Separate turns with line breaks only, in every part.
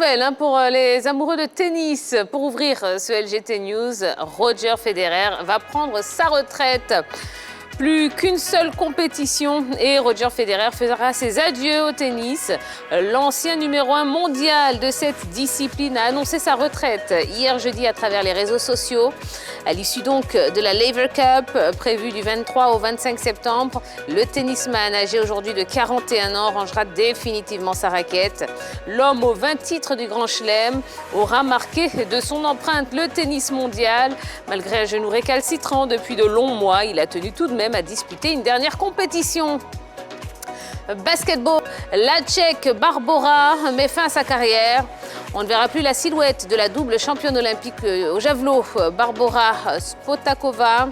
nouvelle pour les amoureux de tennis. Pour ouvrir ce LGT News, Roger Federer va prendre sa retraite. Plus qu'une seule compétition et Roger Federer fera ses adieux au tennis. L'ancien numéro 1 mondial de cette discipline a annoncé sa retraite hier jeudi à travers les réseaux sociaux. À l'issue donc de la Laver Cup prévue du 23 au 25 septembre, le tennisman âgé aujourd'hui de 41 ans rangera définitivement sa raquette. L'homme aux 20 titres du Grand Chelem aura marqué de son empreinte le tennis mondial. Malgré un genou récalcitrant depuis de longs mois, il a tenu tout de même à disputer une dernière compétition. Basketball, la Tchèque Barbora met fin à sa carrière. On ne verra plus la silhouette de la double championne olympique au javelot, Barbora Spotakova.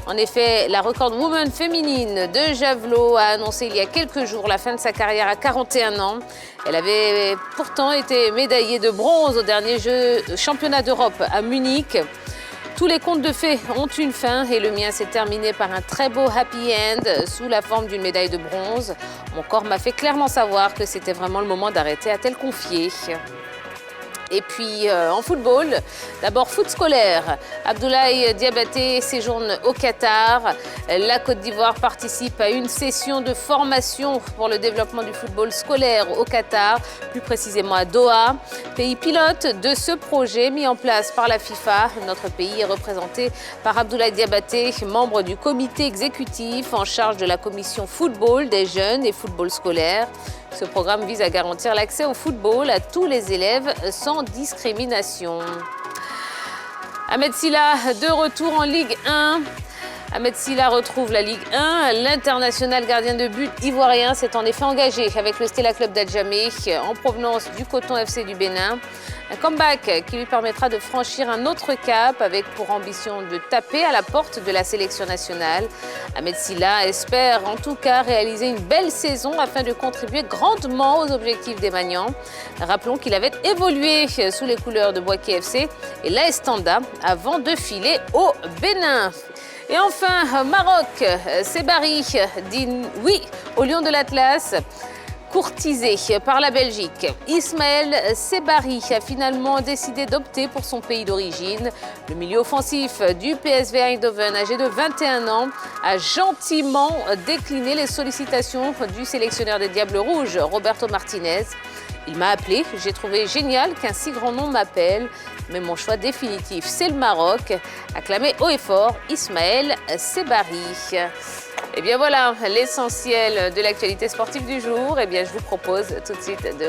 En effet, la record woman féminine de javelot a annoncé il y a quelques jours la fin de sa carrière à 41 ans. Elle avait pourtant été médaillée de bronze au dernier jeu championnat d'Europe à Munich. Tous les contes de fées ont une fin et le mien s'est terminé par un très beau happy end sous la forme d'une médaille de bronze. Mon corps m'a fait clairement savoir que c'était vraiment le moment d'arrêter, a-t-elle confié. Et puis en football, d'abord foot scolaire. Abdoulaye Diabaté séjourne au Qatar. La Côte d'Ivoire participe à une session de formation pour le développement du football scolaire au Qatar, plus précisément à Doha. Pays pilote de ce projet mis en place par la FIFA. Notre pays est représenté par Abdoulaye Diabaté, membre du comité exécutif en charge de la commission football des jeunes et football scolaire. Ce programme vise à garantir l'accès au football à tous les élèves sans discrimination. Ahmed Silla, de retour en Ligue 1. Ahmed Silla retrouve la Ligue 1. L'international gardien de but ivoirien s'est en effet engagé avec le Stella Club d'Adjamé en provenance du Coton FC du Bénin. Un comeback qui lui permettra de franchir un autre cap avec pour ambition de taper à la porte de la sélection nationale. Ahmed Silla espère en tout cas réaliser une belle saison afin de contribuer grandement aux objectifs des Magnans. Rappelons qu'il avait évolué sous les couleurs de Boaké FC et l'AS Tanda avant de filer au Bénin. Et enfin, Maroc, Sebari dit oui au Lion de l'Atlas. Courtisé par la Belgique, Ismaël Sebari a finalement décidé d'opter pour son pays d'origine. Le milieu offensif du PSV Eindhoven, âgé de 21 ans, a gentiment décliné les sollicitations du sélectionneur des Diables Rouges, Roberto Martinez. Il m'a appelé, j'ai trouvé génial qu'un si grand nom m'appelle, mais mon choix définitif, c'est le Maroc, a clamé haut et fort Ismaël Sebari. Et bien voilà l'essentiel de l'actualité sportive du jour. Et bien je vous propose tout de suite de